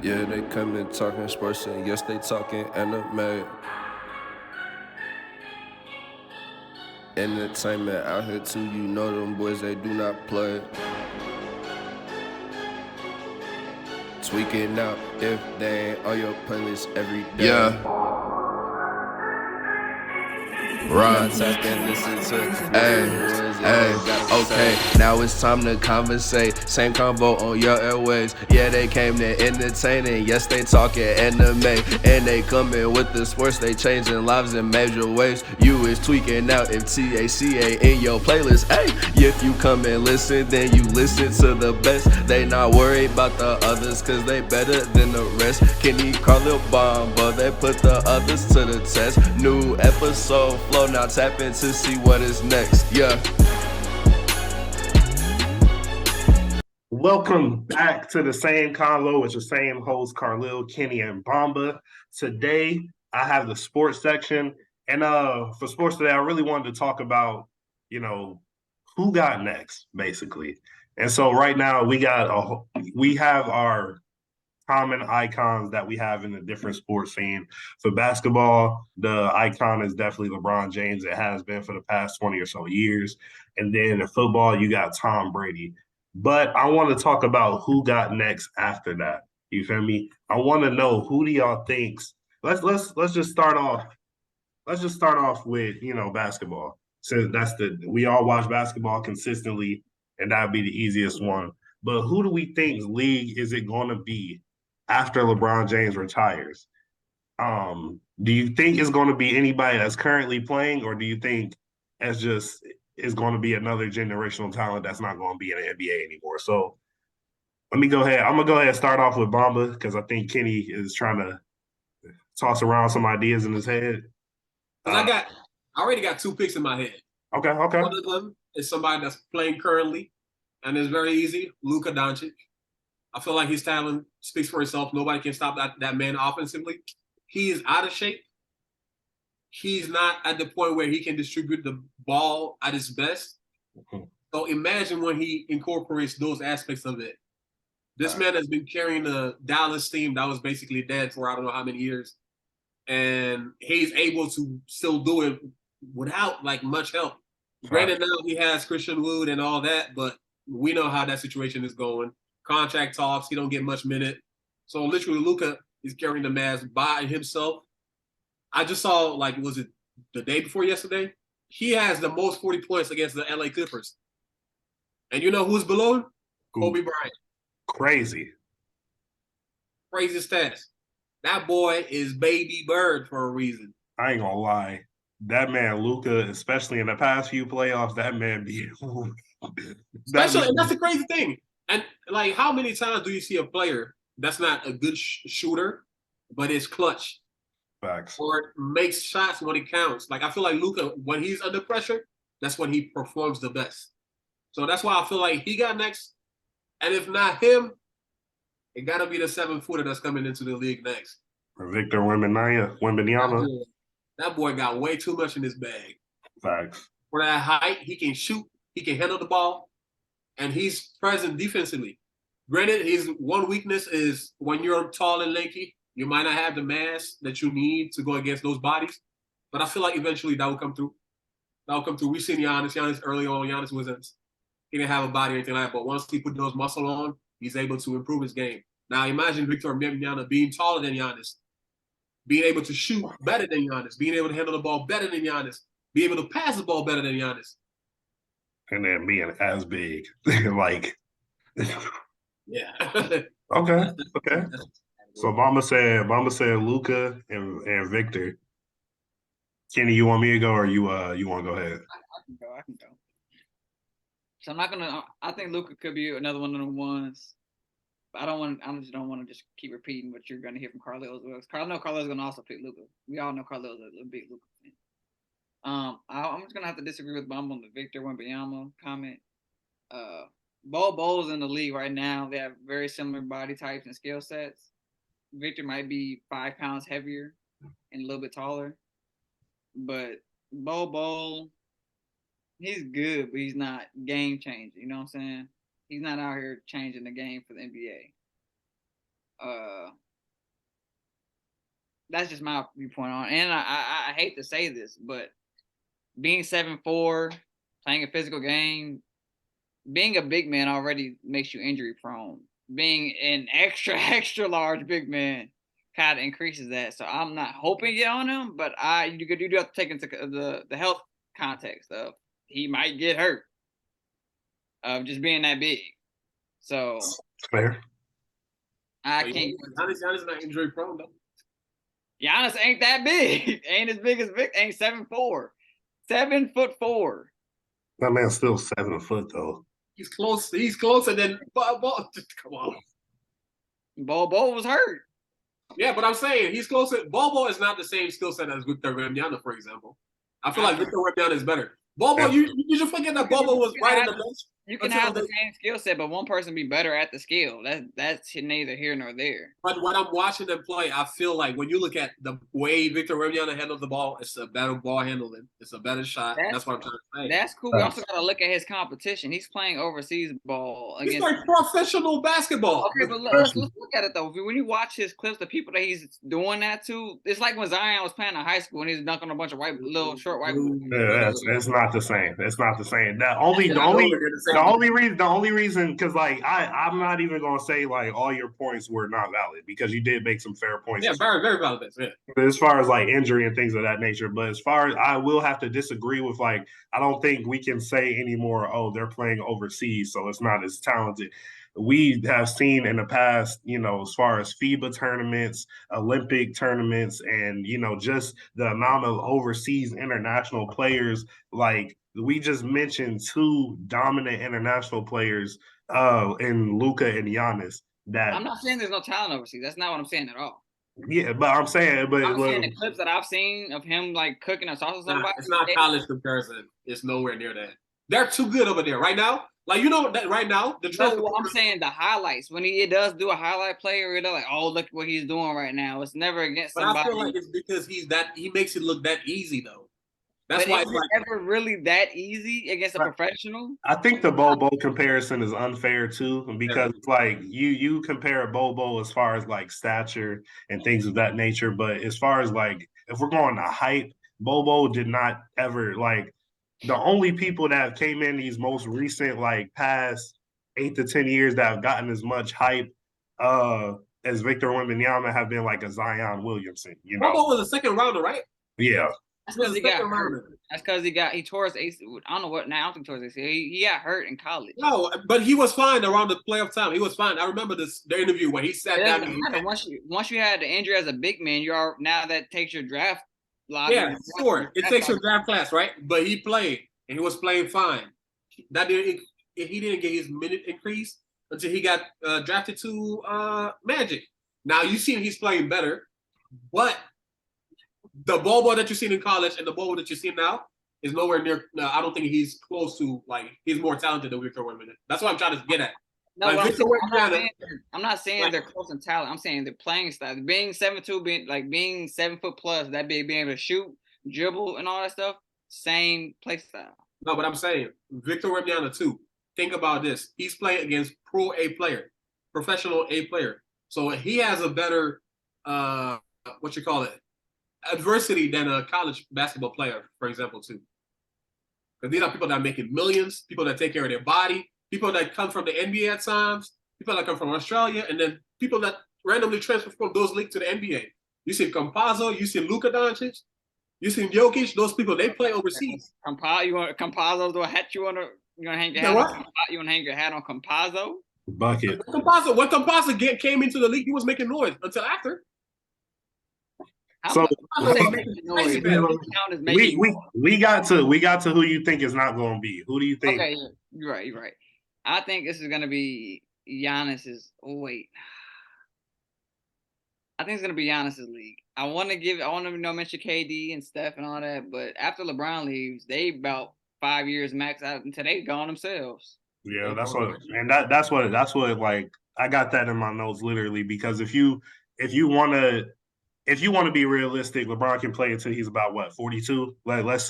Yeah, they come in talking sports and yes, they talking anime. Entertainment out here too, you know them boys, they do not play. Tweaking out if they ain't on your playlist every day. Yeah. Right. Tap and listen to Hey, okay, now it's time to conversate. Same convo on your airways. Yeah, they came to entertain and yes, they talking anime. And they coming with the sports, they changing lives in major ways. You is tweaking out if TACA in your playlist. Hey, if you come and listen, then you listen to the best. They not worried about the others, cause they better than the rest. Kenny, Carlil, Bomb, but they put the others to the test. New episode flow, now tap in to see what is next. Yeah. Welcome back to the same convo with the same host, Carlil, Kenny, and Bomba. Today, I have the sports section. And for sports today, I really wanted to talk about, who got next, basically. And so right now we have our common icons that we have in the different sports scene. For basketball, the icon is definitely LeBron James. It has been for the past 20 or so years. And then in football, you got Tom Brady. But I want to talk about who got next after that. You feel me? I want to know, who do y'all thinks? Let's just start off. Let's just start off with basketball. Since we all watch basketball consistently, and that'd be the easiest one. But who do we think league is it going to be after LeBron James retires? Do you think it's going to be anybody that's currently playing, or do you think it's just is going to be another generational talent that's not going to be in the NBA anymore? So let me go ahead. I'm gonna go ahead and start off with Bamba because I think Kenny is trying to toss around some ideas in his head. I already got two picks in my head. Okay. One of them is somebody that's playing currently, and it's very easy. Luka Doncic. I feel like his talent speaks for itself. Nobody can stop that man offensively. He is out of shape. He's not at the point where he can distribute the ball at his best. Mm-hmm. So imagine when he incorporates those aspects of it. This man has been carrying the Dallas team that was basically dead for I don't know how many years. And he's able to still do it without like much help. Granted, now he has Christian Wood and all that, but we know how that situation is going. Contract talks, he don't get much minute. So literally Luka is carrying the mass by himself. I just saw, was it the day before yesterday? He has the most 40 points against the LA Clippers. And you know who's below him? Kobe Bryant. Crazy stats. That boy is baby bird for a reason. I ain't gonna lie. That man, Luka, especially in the past few playoffs, that man be especially, and that's the crazy thing. And how many times do you see a player that's not a good shooter, but is clutch? Facts. Or makes shots when it counts. I feel like Luka, when he's under pressure, that's when he performs the best. So that's why I feel like he got next. And if not him, it got to be the 7-footer that's coming into the league next. Victor Wembanyama. That boy got way too much in his bag. Facts. For that height, he can shoot, he can handle the ball, and he's present defensively. Granted, his one weakness is when you're tall and lanky, you might not have the mass that you need to go against those bodies. But I feel like eventually that will come through. We've seen Giannis early on. He didn't have a body or anything like that, but once he put those muscle on, he's able to improve his game. Now imagine Victor Wembanyama being taller than Giannis, being able to shoot better than Giannis, being able to handle the ball better than Giannis, be able to pass the ball better than Giannis. And then being as big. Yeah. Okay. So Mama said Luka and Victor. Kenny, you want me to go, or you want to go ahead? I can go. So I think Luka could be another one of the ones. But I just don't want to just keep repeating what you're going to hear from Carlil as well. I know Carlil's going to also pick Luka. We all know Carlil's a big Luka fan. I'm just going to have to disagree with Bumble on the Victor Wembanyama comment. Bow's in the league right now. They have very similar body types and skill sets. Victor might be 5 pounds heavier and a little bit taller. But Bowl, he's good, but he's not game changing. You know what I'm saying? He's not out here changing the game for the NBA. That's just my viewpoint on it. And I hate to say this, but being 7'4", playing a physical game, being a big man already makes you injury prone. Being an extra large big man kind of increases that. So I'm not hoping to get on him, but you do have to take into the health context of he might get hurt of just being that big. So fair. I can't. Giannis is not injury prone though. Giannis ain't that big. Ain't as big as Vic. Ain't 7'4". 7'4". That man's still 7 foot though. He's close. He's closer than Bobo. Come on. Bobo was hurt. Yeah, but I'm saying he's closer. Bobo is not the same skill set as Victor Wembanyama, for example. I feel like Victor Wembanyama is better. Bobo, you should forget that Bobo was right in the bench. You can have the same skill set, but one person be better at the skill. That's neither here nor there. But when I'm watching them play, I feel like when you look at the way Victor Wembanyama handles the ball, it's a better ball handling. It's a better shot. That's what I'm trying to say. That's cool. We also got to look at his competition. He's playing overseas ball against. He's like professional basketball. Okay, but let's look at it though. When you watch his clips, the people that he's doing that to, it's like when Zion was playing in high school and he's dunking on a bunch of little short white. Yeah, that's not the same. That's not the same. The only reason, because like I'm not even gonna say like all your points were not valid because you did make some fair points. Yeah, very, very valid. Yeah. But as far as like injury and things of that nature, but as far as I will have to disagree with like I don't think we can say anymore. Oh, they're playing overseas, so it's not as talented. We have seen in the past, as far as FIBA tournaments, Olympic tournaments, and just the amount of overseas international players. Like we just mentioned, two dominant international players in Luka and Giannis. That I'm not saying there's no talent overseas. That's not what I'm saying at all. Yeah, but I'm saying, the clips that I've seen of him like cooking a sausage. It's not college comparison. It's nowhere near that. They're too good over there right now. Like that right now. I'm saying the highlights when he does do a highlight play, or they're like, oh, look what he's doing right now. It's never against somebody. I feel like it's because he makes it look that easy though. That's why it's never really that easy against a professional. I think the Bobo comparison is unfair too, because it's like you compare Bobo as far as like stature and things of that nature, but as far as like if we're going to hype, Bobo did not ever like the only people that came in these most recent like past 8 to 10 years that have gotten as much hype as Victor Wembanyama have been like a Zion Williamson. Bobo was a second rounder, right? Yeah. That's because he got hurt. That's because he tore his ACL. I don't know what now. I don't think he tore his ACL. He got hurt in college. No, but he was fine around the playoff time. He was fine. I remember the interview where he sat down. Once you had the injury as a big man, now that takes your draft lottery. Yeah, sure. It takes your draft class, right? But he played and he was playing fine. He didn't get his minute increase until he got drafted to Magic. Now you see he's playing better, but the Bobo that you seen in college and the Bobo that you see now is nowhere near. I don't think he's close to he's more talented than Victor Wembanyama. That's what I'm trying to get at. No, I'm not saying they're close in talent. I'm saying they're playing style. Being 7'2", being 7 foot plus, that being able to shoot, dribble, and all that stuff. Same play style. No, but I'm saying Victor Wembanyama too. Think about this. He's playing against pro A player, professional A player. So he has a better adversity than a college basketball player, for example, too. Because these are people that are making millions, people that take care of their body, people that come from the NBA at times, people that come from Australia, and then people that randomly transfer from those leagues to the NBA. You see Campazzo, you see Luka Doncic, you see Jokic. Those people, they play overseas. You want Campazzo do a hat? You want to hang your hat? You want to hang your hat on Campazzo? Bucket. When Campazzo came into the league, he was making noise until after. So we got to who you think is not going to be. Who do you think? Okay, you're right. I think this is going to be Giannis's. I think it's going to be Giannis's league. I want to mention KD and Steph and all that, but after LeBron leaves, they about 5 years max out until they gone themselves. Yeah, that's what like I got that in my notes literally because if you want to be realistic, LeBron can play until he's about 42. Like let's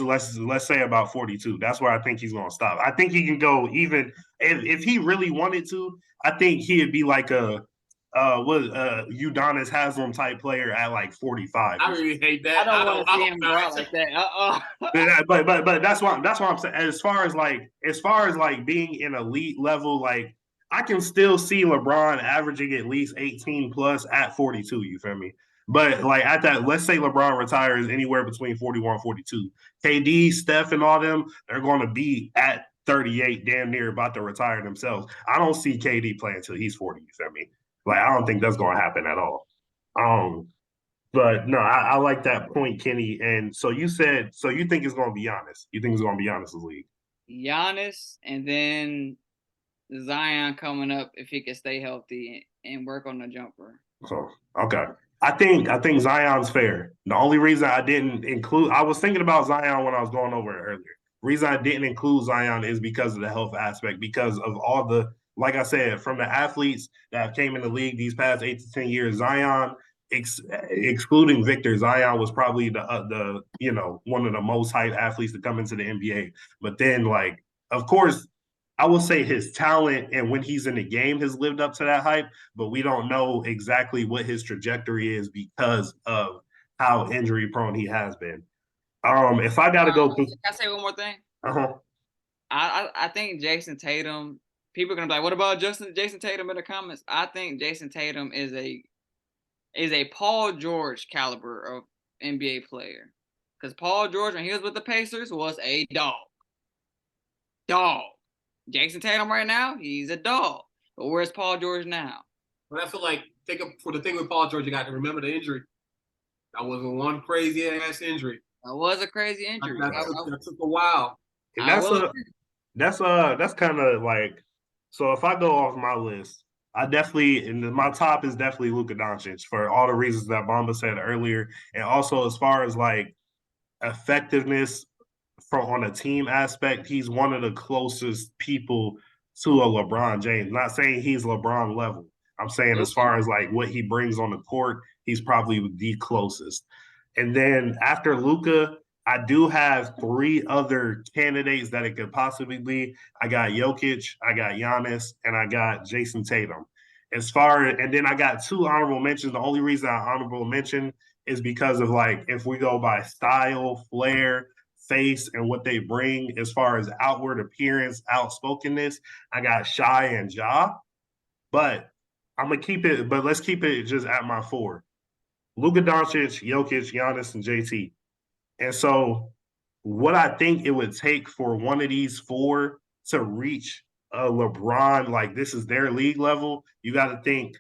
say about 42. That's where I think he's gonna stop. I think he can go even if he really wanted to. I think he'd be like a Udonis Haslam type player at like 45. I really hate that. I don't want to see him go out I like that. But that's what I'm saying. As far as like being in elite level, like I can still see LeBron averaging at least 18 plus at 42. You feel me? But like at that, let's say LeBron retires anywhere between 41 and 42. KD, Steph, and all them, they're going to be at 38, damn near about to retire themselves. I don't see KD playing until he's 40. You feel me? Like I don't think that's going to happen at all. Um, but no, I like that point, Kenny. And so you said, so you think it's going to be Giannis? You think it's going to be Giannis' league? Giannis, and then Zion coming up if he can stay healthy and work on the jumper. So okay, I think Zion's fair. The only reason I didn't include, I was thinking about Zion when I was going over it earlier. Reason I didn't include Zion is because of the health aspect, because of all the, like I said, from the athletes that came in the league these past 8 to 10 years, Zion, excluding Victor, Zion was probably the one of the most hyped athletes to come into the NBA. But then, like, of course, I will say his talent and when he's in the game has lived up to that hype, but we don't know exactly what his trajectory is because of how injury prone he has been. If I got to go through, Can I say one more thing? uh-huh. I think Jason Tatum. People are gonna be like, "What about Jason Tatum?" In the comments, I think Jason Tatum is a Paul George caliber of NBA player. Because Paul George, when he was with the Pacers, was a dog. Dog. Jason Tatum right now, he's a dog. But where's Paul George now? But I feel like for the thing with Paul George, you got to remember the injury. That wasn't one crazy ass injury. That was a crazy injury. That took a while. And that's kind of like, so if I go off my list, my top is definitely Luka Doncic for all the reasons that Bamba said earlier, and also as far as like effectiveness from on a team aspect, he's one of the closest people to a LeBron James. Not saying he's LeBron level. I'm saying as far as like what he brings on the court, he's probably the closest. And then after Luka, I do have three other candidates that it could possibly be. I got Jokic, I got Giannis, and I got Jason Tatum. And then I got two honorable mentions. The only reason I honorable mention is because of like if we go by style, flair, face, and what they bring as far as outward appearance, outspokenness, I got Shy and Ja. But let's keep it just at my four. Luka Doncic, Jokic, Giannis, and JT. And so, what I think it would take for one of these four to reach LeBron, like this is their league level, you got to think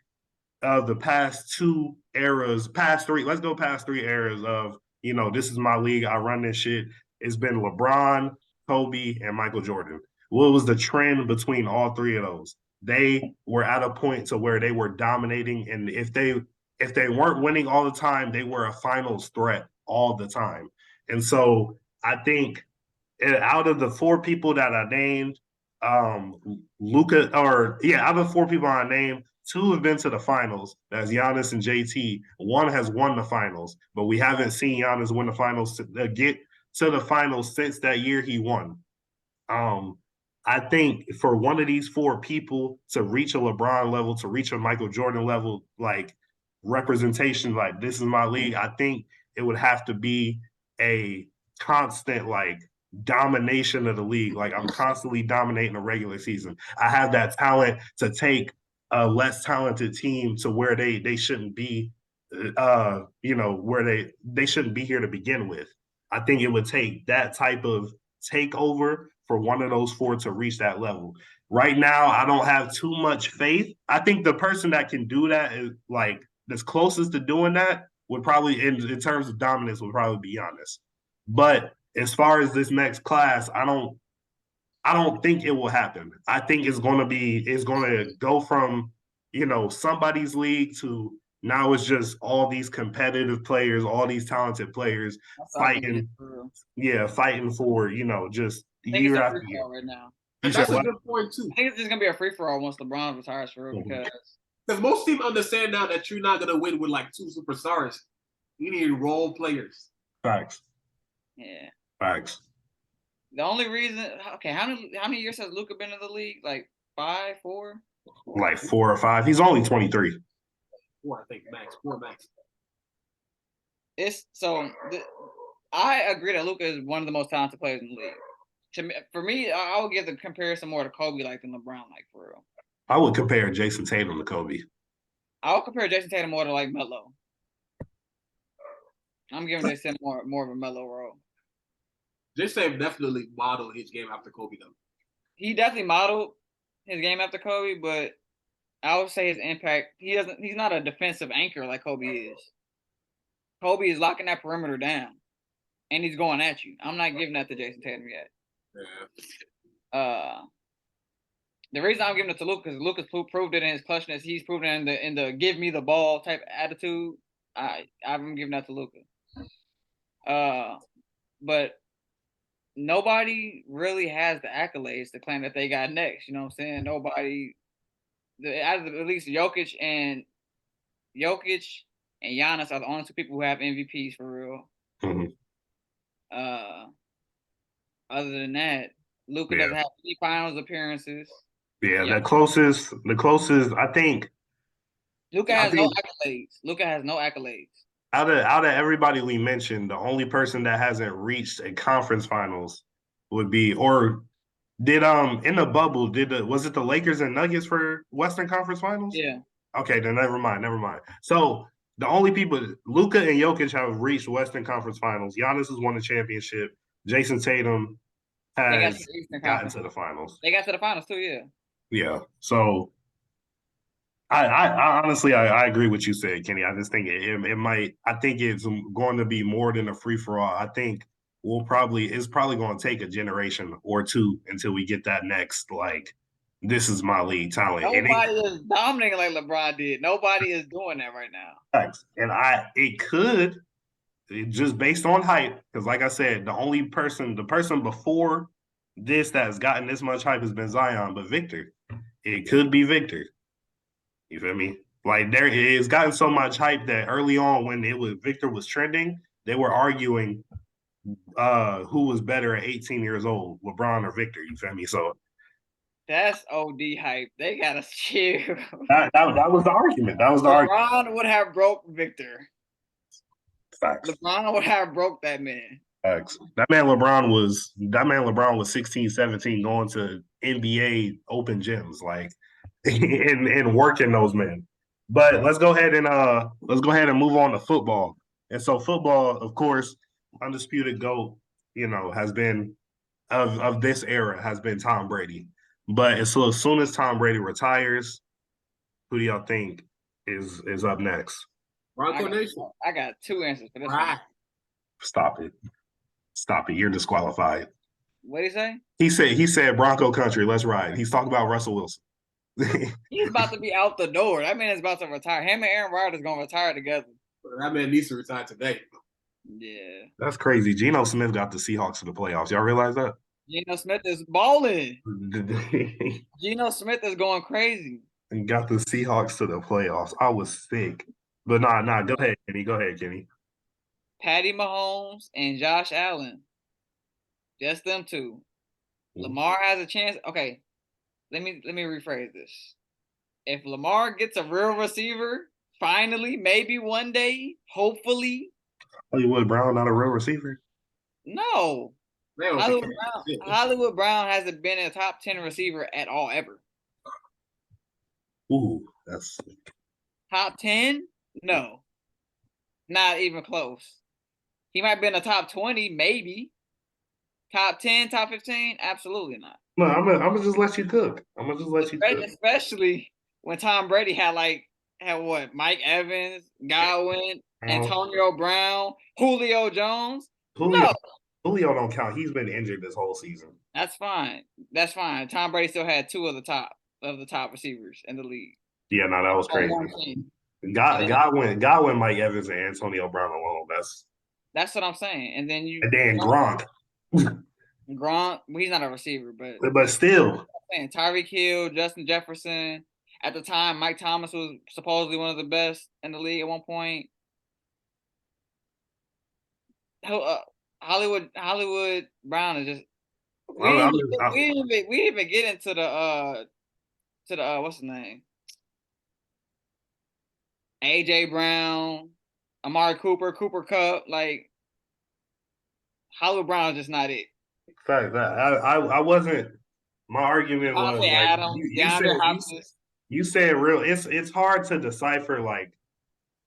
of the past three, let's go past 3 eras of, this is my league, I run this shit. It's been LeBron, Kobe, and Michael Jordan. What was the trend between all three of those? They were at a point to where they were dominating, and if they weren't winning all the time, they were a finals threat all the time. And so I think out of the four people that I named, out of the four people I named, two have been to the finals. That's Giannis and JT. One has won the finals, but we haven't seen Giannis win the finals get to the finals since that year he won. I think for one of these four people to reach a LeBron level, to reach a Michael Jordan level, like representation, like this is my league, I think it would have to be a constant like domination of the league. Like I'm constantly dominating the regular season. I have that talent to take a less talented team to where they shouldn't be, where they shouldn't be here to begin with. I think it would take that type of takeover for one of those four to reach that level. Right now, I don't have too much faith. I think the person that can do that is like that's closest to doing that would probably, in terms of dominance, would probably be Giannis. But as far as this next class, I don't think it will happen. I think it's going to go from, somebody's league to now it's just all these competitive players, all these talented players fighting for, just year after year. Right now. And that's a good point too. I think it's just gonna be a free for all once LeBron retires for real, because most teams understand now that you're not gonna win with like two superstars. You need role players. Facts. Yeah. Facts. The only reason, okay, how many years has Luka been in the league? Like 5, 4? Like 4 or 5. He's only 23. 4, I think, max. 4 max. It's so. I agree that Luka is one of the most talented players in the league. For me, I would give the comparison more to Kobe like than LeBron like for real. I would compare Jason Tatum to Kobe. I would compare Jason Tatum more to like Melo. I'm giving Jason more of a Melo role. Jason definitely modeled his game after Kobe though. He definitely modeled his game after Kobe, but I would say his impact. He's not a defensive anchor like Kobe is. Kobe is locking that perimeter down, and he's going at you. I'm not giving that to Jason Tatum yet. Yeah. The reason I'm giving it to Luka is Luka's proved it in his clutchness. He's proven it in the give me the ball type attitude. I'm giving that to Luka. But nobody really has the accolades to claim that they got next. You know what I'm saying? Nobody, at least Jokic and Giannis are the only two people who have MVPs for real. Mm-hmm. Other than that, Luka doesn't have any finals appearances. Yeah, the closest, I think. Luka has no accolades. Luka has no accolades. Out of everybody we mentioned, the only person that hasn't reached a conference finals would be, or did in the bubble, was it the Lakers and Nuggets for Western Conference Finals? Yeah. Okay, then never mind. So the only people, Luka and Jokic, have reached Western Conference Finals. Giannis has won the championship. Jason Tatum has gotten to the finals. They got to the finals too, yeah. Yeah. So I honestly I agree with you said, Kenny. I just think it might. I think it's going to be more than a free for all. I think it's probably going to take a generation or two until we get that next this is my league talent. Nobody is dominating like LeBron did. Nobody is doing that right now. And it could just based on hype, because like I said, the person before this that has gotten this much hype has been Zion, but Victor, it could be Victor. You feel me? Like it's gotten so much hype that early on when Victor was trending, they were arguing who was better at 18 years old, LeBron or Victor. You feel me? So that's OD hype. They gotta chill. That was the argument. LeBron would have broke Victor. Facts. LeBron would have broke that man. Facts. That man LeBron was 16, 17 going to NBA open gyms and working those men. But let's go ahead and move on to football. And so football, of course, undisputed GOAT, has been of this era has been Tom Brady. But so as soon as Tom Brady retires, who do y'all think is up next? Bronco Nation. I got two answers for this one. Stop it. You're disqualified. What did he say? He said Bronco country, let's ride. He's talking about Russell Wilson. He's about to be out the door. That man is about to retire. Him and Aaron Rodgers going to retire together. That man needs to retire today. Yeah. That's crazy. Geno Smith got the Seahawks to the playoffs. Y'all realize that? Geno Smith is balling. Geno Smith is going crazy. And got the Seahawks to the playoffs. I was sick. But nah. Go ahead, Kenny. Patty Mahomes and Josh Allen. Just them two. Lamar has a chance. Okay. Let me rephrase this. If Lamar gets a real receiver, finally, maybe one day, hopefully. Hollywood Brown not a real receiver? No. Hollywood Brown hasn't been a top 10 receiver at all ever. Ooh, that's top 10? No. Not even close. He might be in the top 20, maybe. Top 10, top 15? Absolutely not. No, I'm gonna just let you cook. Especially when Tom Brady had what? Mike Evans, Godwin, Antonio Brown, Julio Jones. Julio don't count. He's been injured this whole season. That's fine. Tom Brady still had two of the top receivers in the league. Yeah, no, that was crazy. Godwin, Mike Evans, and Antonio Brown alone. That's what I'm saying. And then Gronk. Gronk, he's not a receiver, but still. Tyreek Hill, Justin Jefferson. At the time, Mike Thomas was supposedly one of the best in the league at one point. Hollywood Brown is just. We didn't even get into the what's the name? AJ Brown, Amari Cooper, Cooper Cup, like Hollywood Brown is just not it. Fact that I wasn't. My argument was Devontae like Adams, DeAndre Hopkins. you said real. It's hard to decipher like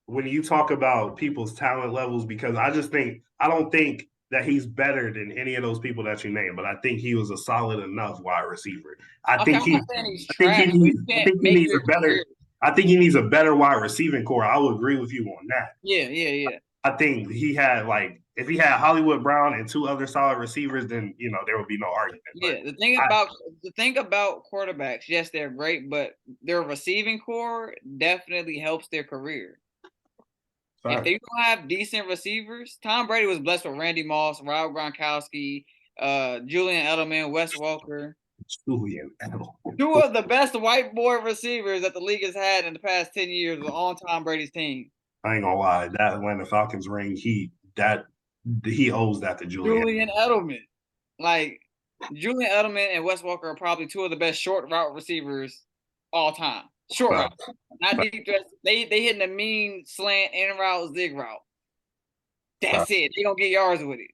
when you talk about people's talent levels because I don't think that he's better than any of those people that you named, but I think he was a solid enough wide receiver. Okay, I'm not saying he's I think he trash, but needs you can't make your career. I think he needs a better wide receiving core. I would agree with you on that. Yeah. I think he had like if he had Hollywood Brown and two other solid receivers, then there would be no argument. Yeah, But the thing about quarterbacks, yes, they're great, but their receiving core definitely helps their career. If they don't have decent receivers, Tom Brady was blessed with Randy Moss, Rob Gronkowski, Julian Edelman, Wes Welker. Julian Edelman. Two of the best white boy receivers that the league has had in the past 10 years were on Tom Brady's team. I ain't gonna lie, that Atlanta Falcons ring, he owes that to Julian Edelman. Like Julian Edelman and Wes Welker are probably two of the best short route receivers all time. Short route, not deep threats. They hitting a mean slant, in route, zig route. That's it. They gonna get yards with it.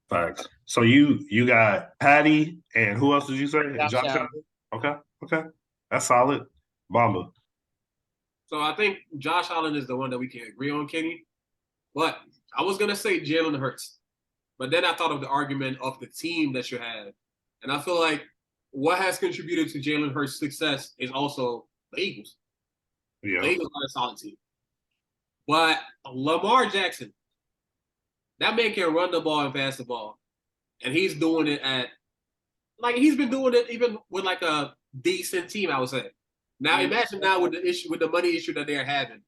Facts. So you got Patty and who else did you say? Josh Allen. Okay. That's solid. Bomba. So I think Josh Allen is the one that we can agree on, Kenny. But I was gonna say Jalen Hurts, but then I thought of the argument of the team that you have, and I feel like what has contributed to Jalen Hurts' success is also the Eagles. Yeah. The Eagles are a solid team, but Lamar Jackson, that man can run the ball and pass the ball, and he's doing it he's been doing it even with like a decent team, I would say. Now imagine now with the money issue that they're having.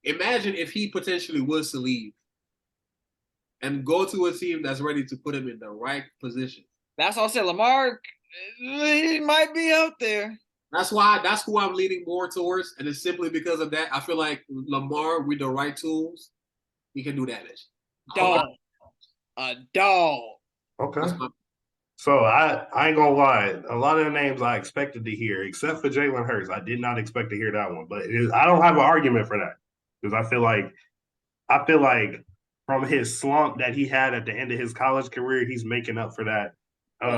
Imagine if he potentially was to leave and go to a team that's ready to put him in the right position. That's all I said. Lamar, he might be out there. That's who I'm leaning more towards, and it's simply because of that. I feel like Lamar with the right tools, he can do damage. A dog. Okay. So I ain't gonna lie, a lot of the names I expected to hear, except for Jalen Hurts, I did not expect to hear that one. But I don't have an argument for that because I feel like from his slump that he had at the end of his college career, he's making up for that. He's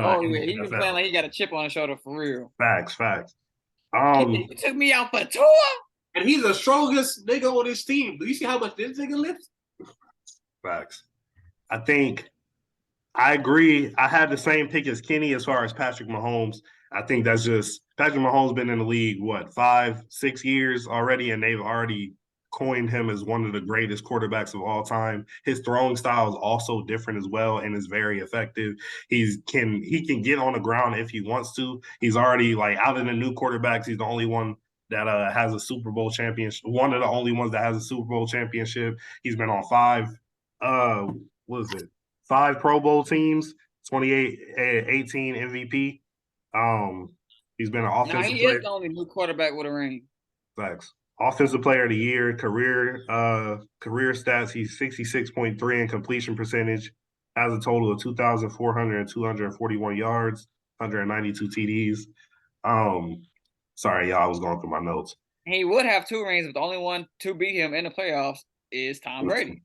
been playing like he got a chip on his shoulder for real. Facts. He took me out for Tua. And he's the strongest nigga on his team. Do you see how much this nigga lifts? Facts. I think I agree. I had the same pick as Kenny as far as Patrick Mahomes. I think that's just Patrick Mahomes been in the league, 5-6 years already, and they've already coined him as one of the greatest quarterbacks of all time. His throwing style is also different as well and is very effective. He can get on the ground if he wants to. He's already out of the new quarterbacks, he's the only one that has a Super Bowl championship. One of the only ones that has a Super Bowl championship. He's been on 5 Pro Bowl teams, 18 MVP. He's been an offensive player. He is the only new quarterback with a ring. Facts. Offensive player of the year, career stats, he's 66.3 in completion percentage, has a total of 2,241 yards, 192 TDs. Sorry, y'all, I was going through my notes. He would have 2 rings, but the only one to beat him in the playoffs is Tom Brady.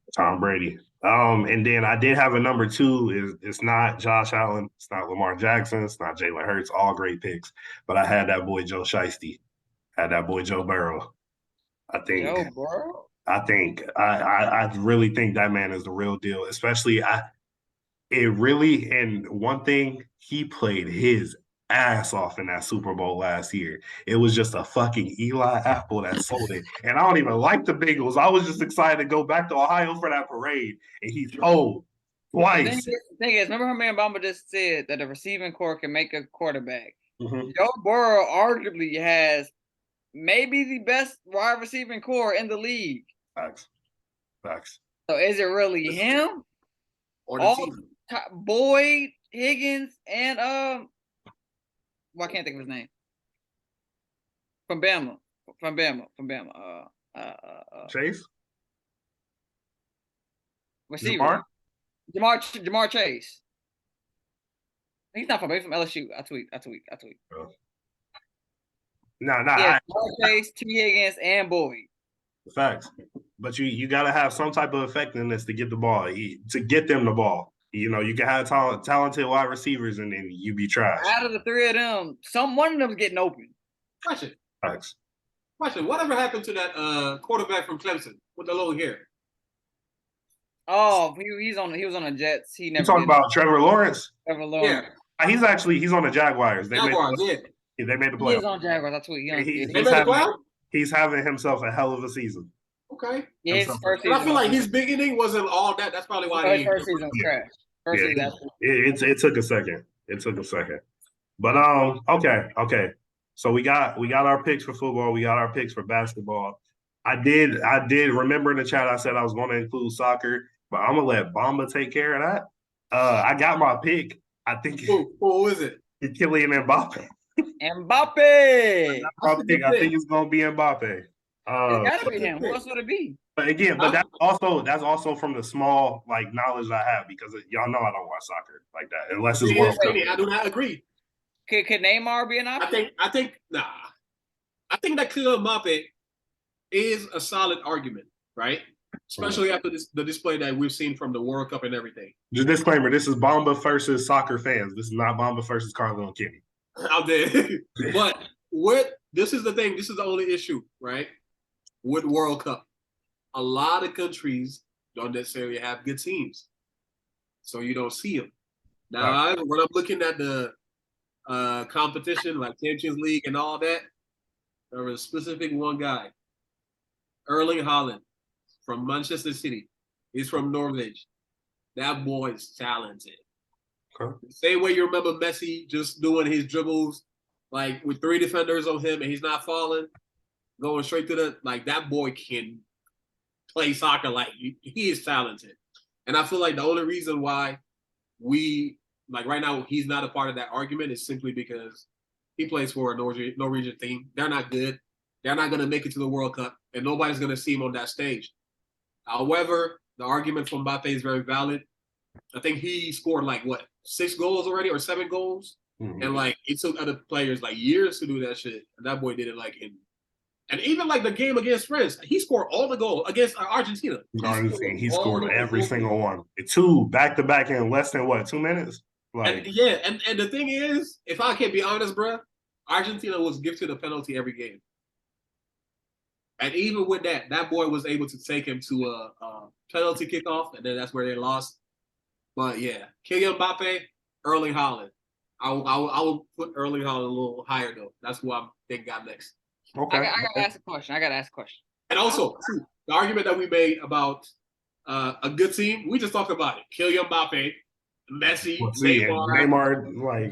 And then I did have a number 2. It's not Josh Allen, it's not Lamar Jackson, it's not Jalen Hurts, all great picks. But I had that boy Joe Shiesty, had that boy Joe Burrow. I really think that man is the real deal. Especially and one thing, he played his ass off in that Super Bowl last year. It was just a fucking Eli Apple that sold it. And I don't even like the Bengals. I was just excited to go back to Ohio for that parade. And he told twice. The thing is, remember how man Bamba just said that the receiving core can make a quarterback. Mm-hmm. Joe Burrow arguably has maybe the best wide receiving core in the league. Facts. So is it really him? Or the team? Boyd, Higgins, and I can't think of his name. From Bama. Chase? Receiver. Jamar Chase. He's not from Bama, he's from LSU. I tweet. No. Yeah, Jamar Chase, T. Higgins, and Boyd. Facts. But you got to have some type of effectiveness to get the ball, to get them the ball. You know, you can have talented wide receivers and then you be trash. Out of the three of them, one of them's getting open. Question. Facts. Question. Whatever happened to that quarterback from Clemson with the long hair? Oh, he was on the Jets. He never. You talking about Trevor Lawrence? Trevor Lawrence. Yeah. He's on the Jaguars. Jaguars, They made the He playoffs. is on Jaguars. That's what He's having himself a hell of a season. Okay. Yeah, his first season. But I feel like his beginning wasn't all that. That's probably why his first season was trash. First season. It took a second. It took a second. But okay. So we got our picks for football. We got our picks for basketball. I did remember in the chat I said I was going to include soccer, but I'm gonna let Bamba take care of that. I got my pick. I think who is it? Kylian Mbappe. Mbappe. I think it's gonna be Mbappe. It's gotta be him. Who else would it be? But again, that's also from the small knowledge I have because y'all know I don't watch soccer like that unless it's World Cup. I do not agree. Could Neymar be an option? I think that Kylian Mbappe is a solid argument, right? Especially after the display that we've seen from the World Cup and everything. Just disclaimer: this is Bamba versus soccer fans. This is not Bamba versus Carlo and Kenny. Out there, but this is the thing. This is the only issue, right? With World Cup, a lot of countries don't necessarily have good teams, so you don't see them. Now, when I'm looking at the competition like Champions League and all that, there was a specific one guy, Erling Haaland from Manchester City. He's from Norwich. That boy is talented. Okay. The same way you remember Messi just doing his dribbles, with 3 defenders on him and he's not falling, going straight to that boy can play soccer he is talented. And I feel like the only reason why we right now he's not a part of that argument is simply because he plays for a Norwegian team. They're not good. They're not going to make it to the World Cup, and nobody's going to see him on that stage. However, the argument from Mbappe is very valid. I think he scored 6 goals already or 7 goals, and it took other players years to do that shit. And that boy did it and even the game against France, he scored all the goals against Argentina. He scored every single one. 2 back-to-back in less than 2 minutes. And the thing is, if I can be honest, bro, Argentina was gifted a penalty every game. And even with that boy was able to take him to a penalty kickoff, and then that's where they lost. But yeah, Kylian Mbappe, Erling Haaland. I will put Erling Haaland a little higher though. That's who I think got next. Okay. I gotta ask a question. And also, the argument that we made about a good team, we just talked about it. Kylian Mbappe, Messi, Neymar, Varane.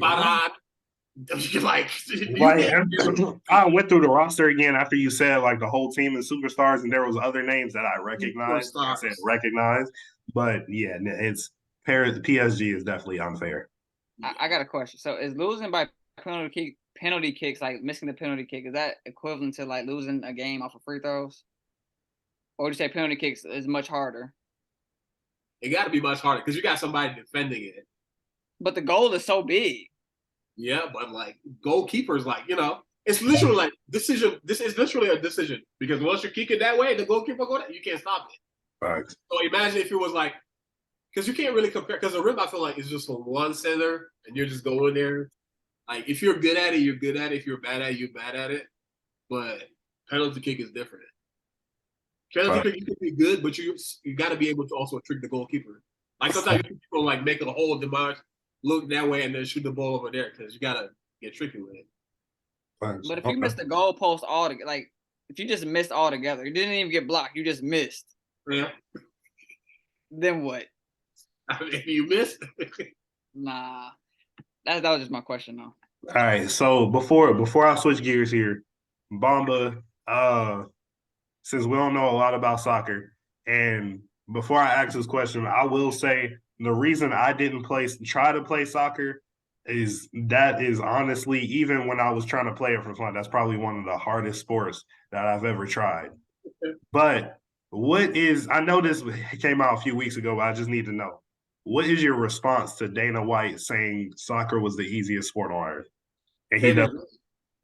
I went through the roster again after you said the whole team is superstars, and there was other names that I recognized. I said recognize, but yeah, it's PSG is definitely unfair. I got a question. So is losing by penalty kicks, missing the penalty kick, is that equivalent to losing a game off of free throws? Or would you say penalty kicks is much harder? It got to be much harder because you got somebody defending it. But the goal is so big. Yeah, but goalkeepers, it's literally decision. This is literally a decision because once you kick it that way, the goalkeeper go that you can't stop it. Right. So imagine if it was because you can't really compare. Because the rim, I feel is just from one center, and you're just going there. If you're good at it, you're good at it. If you're bad at it, you're bad at it. But penalty kick is different. Penalty kick, you can be good, but you got to be able to also trick the goalkeeper. Sometimes people make a whole demarche, look that way, and then shoot the ball over there because you got to get tricky with it. But if you missed the goalpost altogether, if you just missed altogether, you didn't even get blocked, you just missed. Yeah. Then what? If you missed? Nah. That was just my question, though. All right. So before I switch gears here, Bamba, since we don't know a lot about soccer, and before I ask this question, I will say the reason I didn't try to play soccer is honestly, even when I was trying to play it for fun, that's probably one of the hardest sports that I've ever tried. But I know this came out a few weeks ago, but I just need to know, what is your response to Dana White saying soccer was the easiest sport on earth? And he doesn't.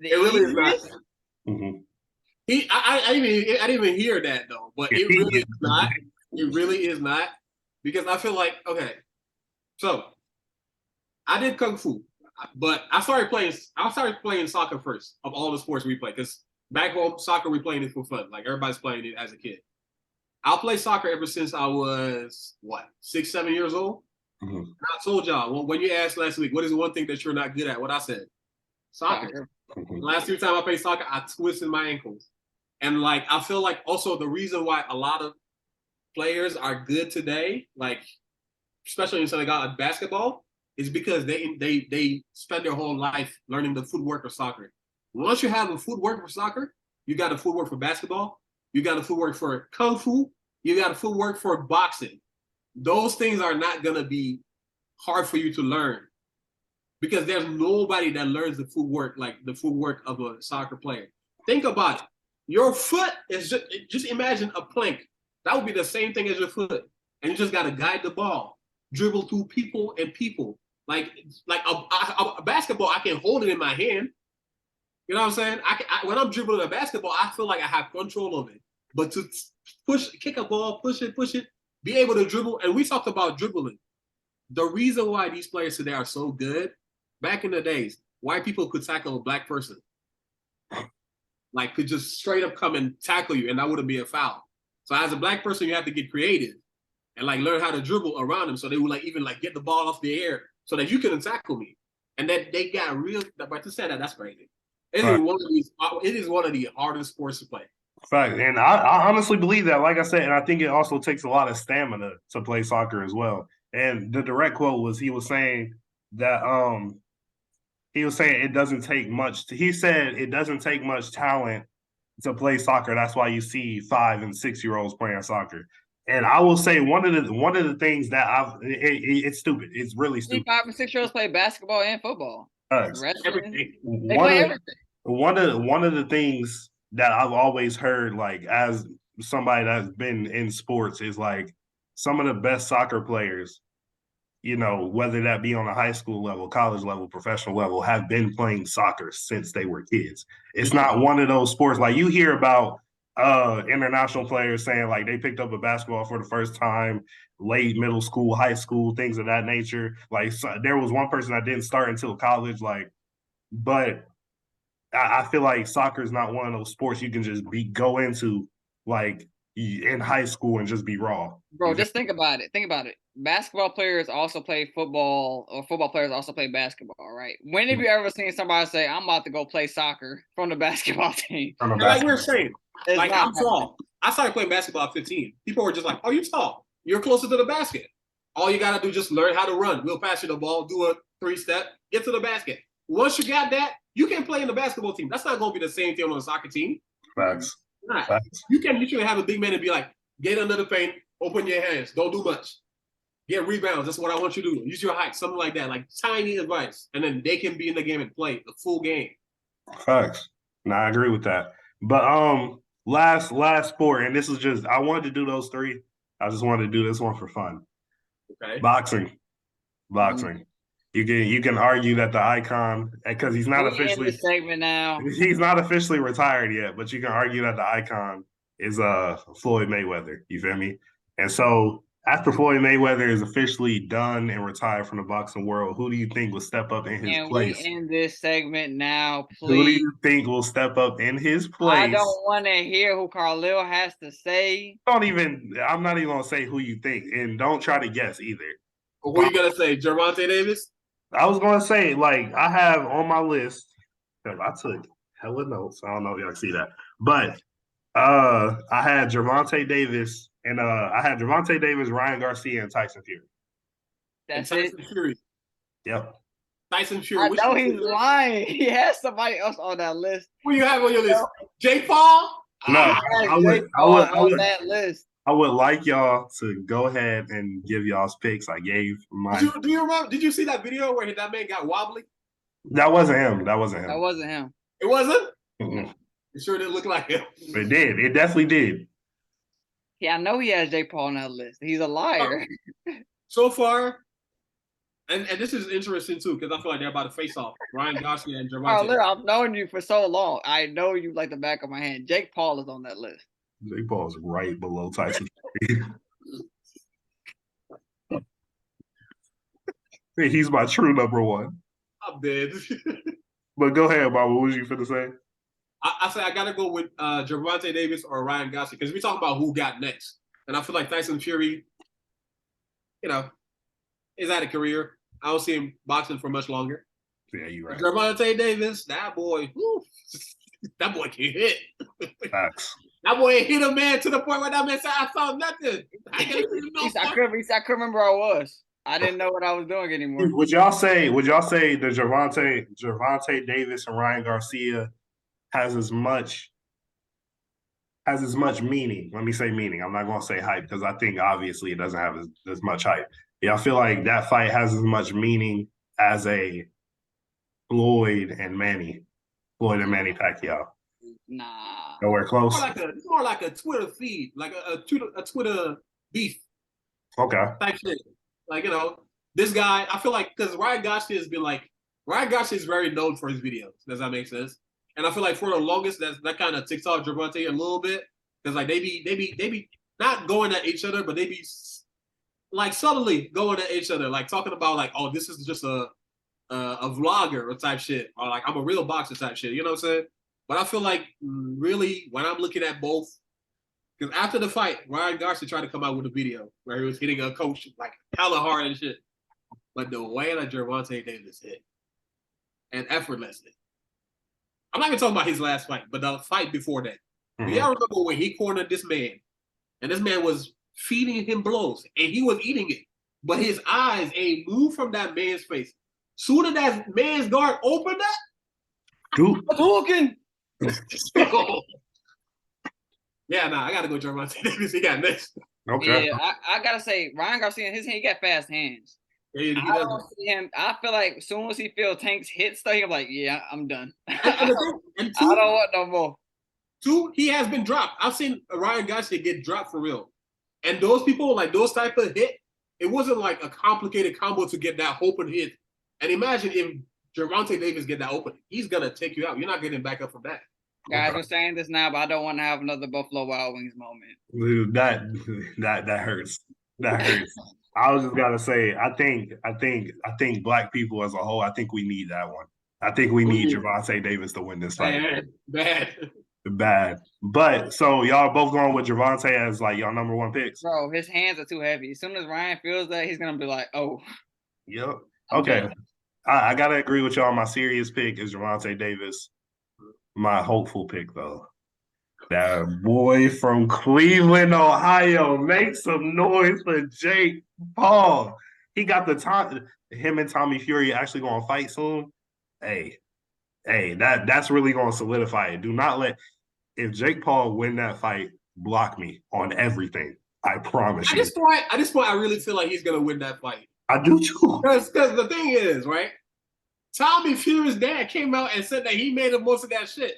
It really is not. Mm-hmm. I didn't even hear that though, but it really is not. It really is not because I feel like okay, so I did kung fu, but I started playing soccer first of all the sports we play because back home soccer we playing it for fun, like everybody's playing it as a kid. I played soccer ever since I was 6, 7 years old. Mhm. I told y'all when you asked last week, what is the one thing that you're not good at? What I said, soccer. Mhm. Last 3 times I played soccer, I twisted my ankles. And like I feel like also the reason why a lot of players are good today, like especially in something like basketball, is because they spend their whole life learning the footwork of soccer. Once you have a footwork for soccer, you got a footwork for basketball, you got a footwork for kung fu, you got a footwork for boxing. Those things are not gonna be hard for you to learn because there's nobody that learns the footwork like the footwork of a soccer player. Think about it. Your foot is just imagine a plank. That would be the same thing as your foot, and you just got to guide the ball, dribble through people and people. Like a basketball, I can hold it in my hand. You know what I'm saying? When I'm dribbling a basketball, I feel like I have control of it. But to kick a ball, push it, be able to dribble, and we talked about dribbling. The reason why these players today are so good, back in the days, white people could tackle a black person. Like could just straight up come and tackle you, and that wouldn't be a foul. So as a black person, you have to get creative and like learn how to dribble around them, so they would like even like get the ball off the air so that you couldn't tackle me. And then they got real. But to say that, that's crazy. It is one of these. It is one of the hardest sports to play. Fact, and I honestly believe that. Like I said, and I think it also takes a lot of stamina to play soccer as well. And the direct quote was he was saying that he was saying it doesn't take much. He said it doesn't take much talent to play soccer. That's why you see 5 and 6 year olds playing soccer. And I will say one of the things that it's stupid. It's really See, stupid. 5 and 6 year olds play basketball and football. Wrestling. They One play of everything. one of the things that I've always heard, like as somebody that's been in sports, is like some of the best soccer players, you know, whether that be on a high school level, college level, professional level, have been playing soccer since they were kids. It's not one of those sports like you hear about international players saying like they picked up a basketball for the first time late middle school, high school, things of that nature. Like so, there was one person that didn't start until college, like, but I feel like soccer is not one of those sports you can just go into like in high school and just be raw. Bro, just think about it. Think about it. Basketball players also play football, or football players also play basketball, right? When have you ever seen somebody say, "I'm about to go play soccer" from the basketball team? And like we were saying, It's like not I'm tall. I started playing basketball at 15. People were just like, "Oh, you're tall. You're closer to the basket. All you gotta do is just learn how to run. We'll pass you the ball, do a 3-step, get to the basket. Once you got that, you can play in the basketball team. That's not gonna be the same thing on the soccer team. Facts. Not. Facts. You can literally have a big man and be like, get under the paint, open your hands, don't do much. Get rebounds. That's what I want you to do. Use your height, something like that, like tiny advice. And then they can be in the game and play the full game. Facts. No, I agree with that. But last sport, and this is just I wanted to do those 3. I just wanted to do this one for fun. Okay. Boxing. You can argue that the icon, because he's not officially in the segment now. He's not officially retired yet, but you can argue that the icon is Floyd Mayweather. You feel me? And so after Floyd Mayweather is officially done and retired from the boxing world, who do you think will step up in his place? We end this segment now, please? Who do you think will step up in his place? I don't want to hear who Khalil has to say. I'm not even gonna say who you think, and don't try to guess either. Who are you gonna say? Gervonta Davis? I was gonna say, like, I have on my list, because I took hella notes. I don't know if y'all see that. But I had Gervonta Davis and Ryan Garcia, and Tyson Fury. That's Tyson it. Fury. Yep. Tyson Fury. I know he's lying. He has somebody else on that list. Who you have on your list? Jake Paul? No, I would on that list. I would like y'all to go ahead and give y'all's picks. I gave my. Do you remember? Did you see that video where that man got wobbly? That wasn't him. That wasn't him. It wasn't? Mm-mm. It sure didn't look like him. It did. It definitely did. Yeah, I know he has Jake Paul on that list. He's a liar. So far, And this is interesting too, because I feel like they're about to face off. Ryan Garcia and Oh, Gervonta. look, I've known you for so long. I know you like the back of my hand. Jake Paul is on that list. Jake Paul's right below Tyson. He's my true number one. I'm dead. But go ahead, Bob. What was you finna say? I say I gotta go with Gervonta Davis or Ryan Garcia because we talk about who got next, and I feel like Tyson Fury, you know, is out of career. I don't see him boxing for much longer. Yeah, you're right. Gervonta Davis, that boy, whew, that boy can hit. Facts. That boy hit a man to the point where that man said, "I saw nothing." I couldn't remember where I was. I didn't know what I was doing anymore. Would y'all say the Gervonta Davis and Ryan Garcia has as much meaning? Let me say meaning. I'm not gonna say hype because I think obviously it doesn't have as much hype. Yeah, I feel like that fight has as much meaning as a Floyd and Manny Pacquiao. Nah. Nowhere close. It's more like a Twitter feed, like a Twitter beef. Okay. Type shit. Like, you know, this guy, I feel like, because Ryan Garcia is very known for his videos. Does that make sense? And I feel like for the longest, that kind of ticks off Gervonta a little bit. Because, like, they be not going at each other, but they be, like, subtly going at each other. Like, talking about, like, oh, this is just a vlogger or type shit. Or, like, I'm a real boxer type shit. You know what I'm saying? But I feel like, really, when I'm looking at both, because after the fight, Ryan Garcia tried to come out with a video where he was hitting a coach like hella hard and shit. But the way that Gervonta Davis hit, and effortlessly. I'm not even talking about his last fight, but the fight before that. Mm-hmm. Y'all remember when he cornered this man, and this man was feeding him blows, and he was eating it, but his eyes ain't moved from that man's face. Soon as that man's guard opened up, dude, talking. Yeah, I gotta go Gervonta Davis. He got next. Okay. Yeah, I gotta say, Ryan Garcia, he got fast hands. Yeah, I don't see him. I feel like as soon as he feels Tank's hit stuff, he's like, yeah, I'm done. I don't want no more. Two, he has been dropped. I've seen Ryan Garcia get dropped for real. And those people, like those type of hit, it wasn't like a complicated combo to get that open hit. And imagine if Gervonta Davis get that open, he's gonna take you out. You're not getting back up from that. Guys, we're saying this now, but I don't want to have another Buffalo Wild Wings moment. Dude, that hurts. That hurts. I was just gotta say, I think black people as a whole, I think we need that one. I think we need Gervonta Davis to win this fight. Bad. But so y'all both going with Gervonta as like y'all number one picks. Bro, his hands are too heavy. As soon as Ryan feels that, he's gonna be like, oh. Yep. Okay. I gotta agree with y'all. My serious pick is Gervonta Davis. My hopeful pick, though, that boy from Cleveland, Ohio, make some noise for Jake Paul. He got the time. Him and Tommy Fury actually going to fight soon. Hey, that's really going to solidify it. Do not let if Jake Paul win that fight, block me on everything. I promise you. At this point, I really feel like he's going to win that fight. I do too. Because the thing is, right? Tommy Fury's dad came out and said that he made the most of that shit.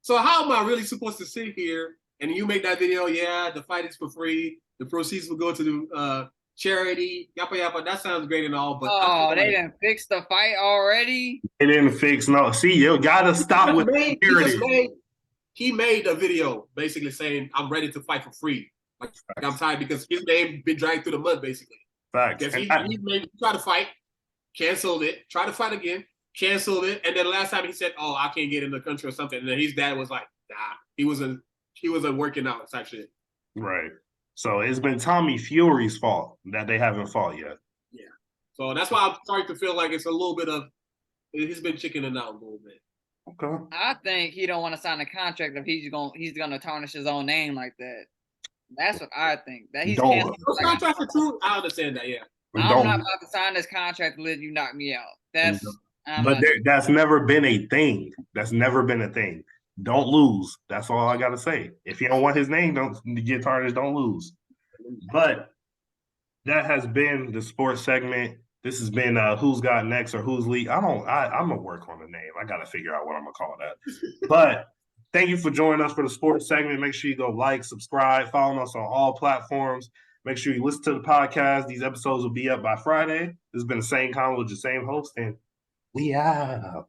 So how am I really supposed to sit here and you make that video? Yeah, the fight is for free. The proceeds will go to charity. Yappa yappa. That sounds great and all, but they didn't fix the fight already. They didn't fix no. See, you gotta stop with security. He made a video basically saying, "I'm ready to fight for free. Like I'm tired because his name been dragged through the mud, basically." Facts. Because he tried to fight. Canceled it, tried to fight again, canceled it, and then the last time he said, "Oh, I can't get in the country" or something, and then his dad was like, "Nah, he wasn't working out type shit." Right. So it's been Tommy Fury's fault that they haven't fought yet. Yeah. So that's why I'm starting to feel like it's a little bit of he's been chickening out a little bit. Okay. I think he don't want to sign a contract if he's gonna tarnish his own name like that. That's what I think. That he's canceling. Those contracts are true. I understand that. Yeah. I'm not about to sign this contract to let you knock me out. That's never been a thing. That's never been a thing. Don't lose. That's all I gotta say. If you don't want his name, don't get tarnished. Don't lose. But that has been the sports segment. This has been Who's Got Next or Who's League. I'm gonna work on the name. I gotta figure out what I'm gonna call that. But thank you for joining us for the sports segment. Make sure you go like, subscribe, follow us on all platforms. Make sure you listen to the podcast. These episodes will be up by Friday. This has been the same convo with the same host, and we out.